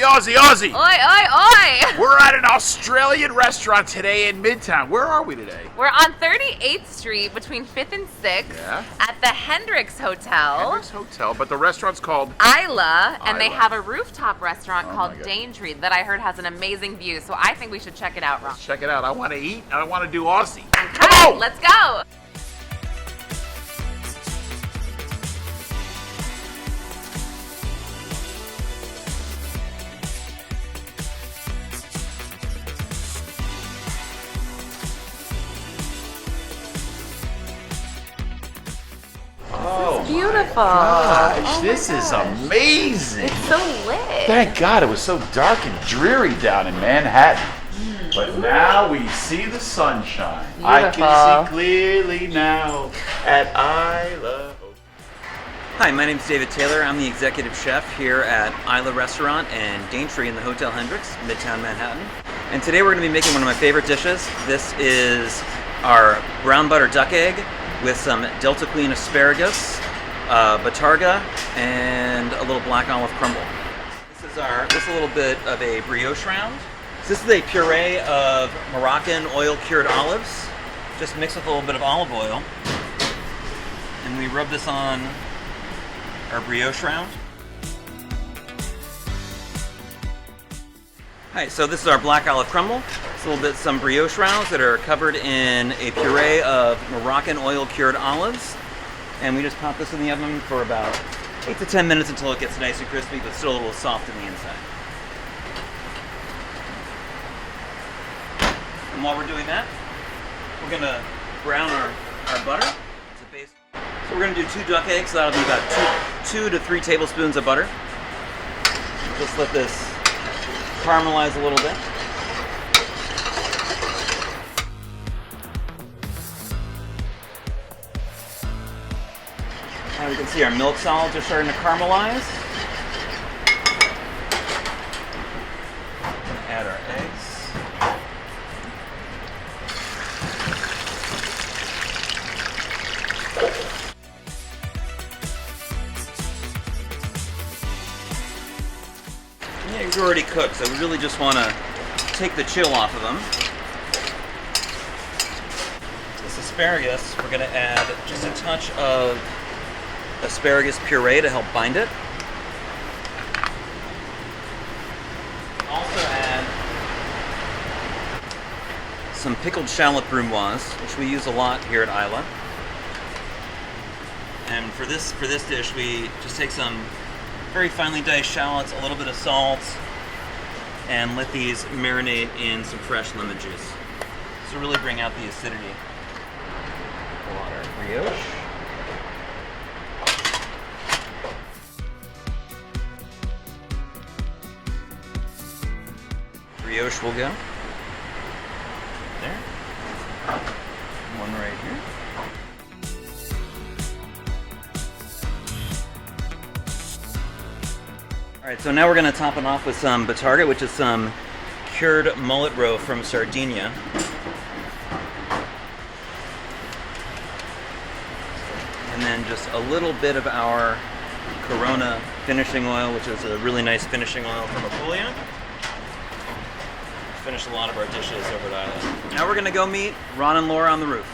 Aussie! Oi, oi, oi! We're at an Australian restaurant today in Midtown. Where are we today? We're on 38th Street between 5th and 6th at the Hendricks Hotel. Hendricks Hotel, but the restaurant's called Islã, and they Islã. have a rooftop restaurant called God. Daintree that I heard has an amazing view, so I think we should check it out, Ron. Check it out. I want to eat and I want to do Aussie. Okay, Come on! let's go! Oh, Beautiful. gosh, Oh my this is gosh. amazing. It's so lit. Thank God it was so dark and dreary down in Manhattan. But now we see the sunshine. I can see clearly now at Islã. Hi, my name is David Taylor. I'm the executive chef here at Islã Restaurant and Daintree in the Hotel Hendricks, Midtown Manhattan. And today we're going to be making one of my favorite dishes. This is our brown butter duck egg with some Delta Queen asparagus, batarga, and a little black olive crumble. This is a little bit of a brioche round. This is a puree of Moroccan oil-cured olives, just mixed with a little bit of olive oil. And we rub this on our brioche round. Hi, so this is our black olive crumble. It's a little bit some brioche rounds that are covered in a puree of Moroccan oil-cured olives. And we just pop this in the oven for about 8 to 10 minutes until it gets nice and crispy, but still a little soft in the inside. And while we're doing that, we're gonna brown our butter. So we're gonna do 2 duck eggs, so that'll be about 2 to 3 tablespoons of butter. Just let this caramelize a little bit. Now we can see our milk solids are starting to caramelize. Add our eggs. The eggs are already cooked, so we really just want to take the chill off of them. This asparagus, we're going to add just a touch of asparagus puree to help bind it. Also add some pickled shallot brunoise, which we use a lot here at Islã. And for this dish, we just take some very finely diced shallots, a little bit of salt, and let these marinate in some fresh lemon juice. To really bring out the acidity. Pull out our brioche. Brioche will go. There. One right here. Alright, so now we're going to top it off with some batarga, which is some cured mullet roe from Sardinia. And then just a little bit of our Corona finishing oil, which is a really nice finishing oil from Apulia. Finish a lot of our dishes over at Islã. Now we're going to go meet Ron and Laura on the roof.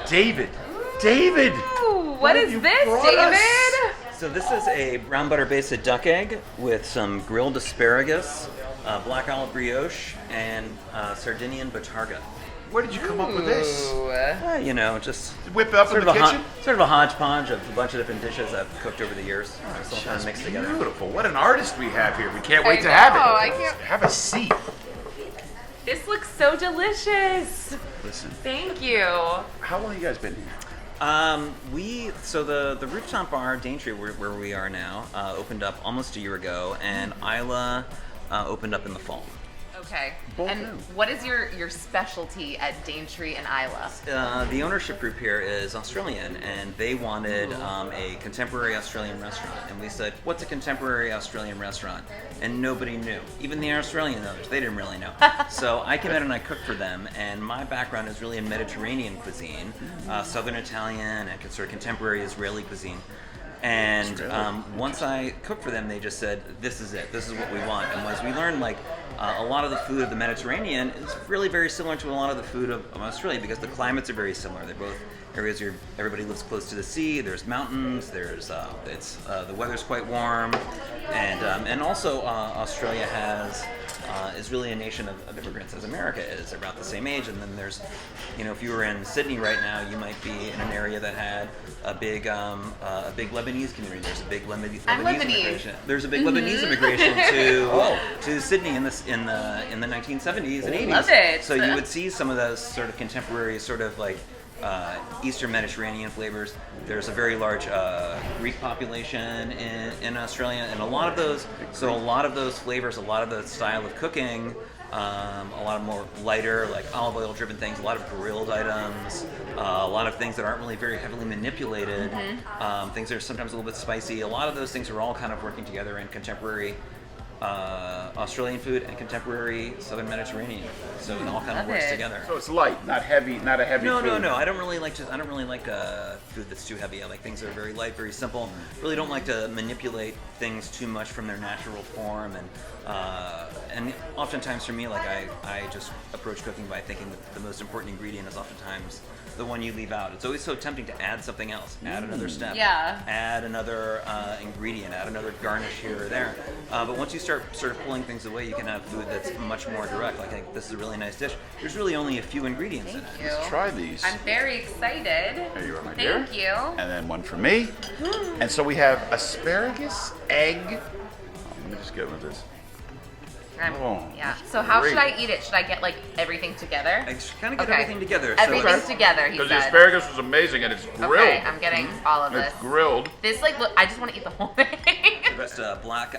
David! David! Ooh, what is this, David? So this is a brown butter basted duck egg with some grilled asparagus, black olive brioche, and Sardinian batarga. Where did you come up with this? You know, just Whip it up in the kitchen? Sort of a hodgepodge of a bunch of different dishes I've cooked over the years. Just all kind of mixed together. Beautiful. What an artist we have here. We can't wait to have it. I can't. Have a seat. This looks so delicious. Listen. Thank you. How long have you guys been here? So the rooftop bar Daintree where we are now opened up almost a year ago, and Islã opened up in the fall. Okay. Both And new. what is your specialty at Daintree and Islã? The ownership group here is Australian, and they wanted a contemporary Australian restaurant. And we said, what's a contemporary Australian restaurant? And nobody knew. Even the Australian owners, they didn't really know. So I came in and I cooked for them, and my background is really in Mediterranean cuisine, Southern Italian, and sort of contemporary Israeli cuisine. And once I cooked for them, they just said, this is it. This is what we want. And as we learned, like, a lot of the food of the Mediterranean is really very similar to a lot of the food of Australia because the climates are very similar. They're both areas where everybody lives close to the sea. There's mountains. There's the weather's quite warm, and also Australia is really a nation of immigrants, as America is, about the same age. And then there's, if you were in Sydney right now, you might be in an area that had a big Lebanese community. There's a big Lebanese immigration. There's a big Lebanese immigration to Sydney in the 1970s and 80s. Love it. So you would see some of those sort of contemporary, sort of like Eastern Mediterranean flavors. There's a very large Greek population in Australia, and a lot of those flavors, a lot of the style of cooking, a lot of more lighter, like olive oil driven things, a lot of grilled items, a lot of things that aren't really very heavily manipulated, things that are sometimes a little bit spicy. A lot of those things are all kind of working together in contemporary Australian food and contemporary Southern Mediterranean, so it all kind of works together. So it's light, not heavy, not a heavy food. No. I don't really like food that's too heavy. I like things that are very light, very simple. Really don't like to manipulate things too much from their natural form, and oftentimes for me, like I just approach cooking by thinking that the most important ingredient is oftentimes the one you leave out. It's always so tempting to add something else, add another step, add another ingredient, add another garnish here or there. But once you start sort of pulling things away, you can have food that's much more direct. Like, I think this is a really nice dish. There's really only a few ingredients in it. Thank you. Let's try these. I'm very excited. There you are, my dear. Thank you. And then one for me. And so we have asparagus, egg. Let me just get with this. Yeah. So how great. should I eat it? Should I get like everything together? I just kind of get everything together. Everything's together, he Because said. the asparagus was amazing and it's grilled. Okay, I'm getting all of this. It's grilled. This look, I just want to eat the whole thing. Just black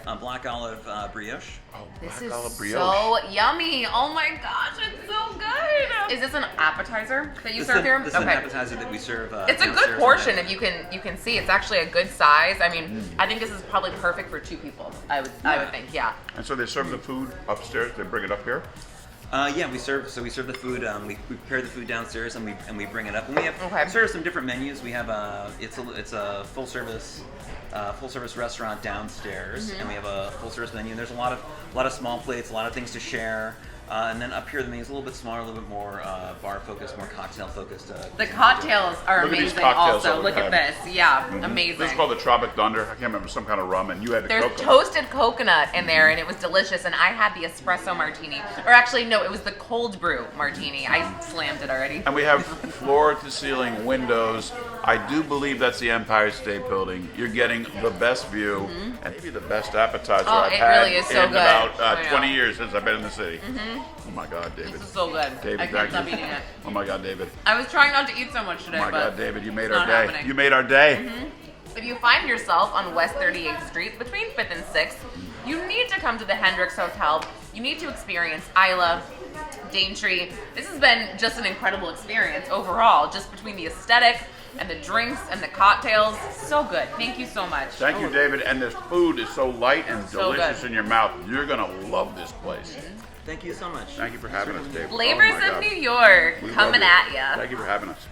olive brioche. Oh, This black olive is brioche. so yummy. Oh my gosh, it's so good. Is this an appetizer that you serve here? This is an appetizer that we serve. It's a good downstairs portion in if you can see. It's actually a good size. I mean, I think this is probably perfect for 2 people. I would think, yeah. And so they serve the food upstairs. They bring it up here. Yeah, we serve the food. We prepare the food downstairs and we bring it up. And we have sort of some different menus. We have it's a full service restaurant downstairs, and we have a full service menu. And there's a lot of small plates, a lot of things to share. And then up here, the menu's a little bit smaller, a little bit more bar focused, more cocktail focused. The cocktails are Look at these amazing cocktails also. that we Look at have. this. Yeah, amazing. This is called the Tropic Thunder. I can't remember, some kind of rum, and you had the There's coconut. toasted coconut in there, and it was delicious. And I had the espresso martini, or actually, no, it was the cold brew martini. I slammed it already. And we have floor-to-ceiling windows. I do believe that's the Empire State Building. You're getting the best view, and maybe the best appetizer I've it had really is so in good. about I know. 20 years since I've been in the city. Oh my God, David. This is so good. David, I can't thank stop you. eating it. Oh my God, David. I was trying not to eat so much today, Oh my but God, David, you made it's our not day. happening. You made our day. If you find yourself on West 38th Street between 5th and 6th, you need to come to the Hendricks Hotel. You need to experience Islã, Daintree. This has been just an incredible experience overall, just between the aesthetic and the drinks and the cocktails. So good. Thank you so much. Thank you, David. And this food is so light and So delicious good. in your mouth. You're going to love this place. Thank you so much. Thank you for having us, David. Flavors Oh my of God. New York We love coming it. at ya. Thank you for having us.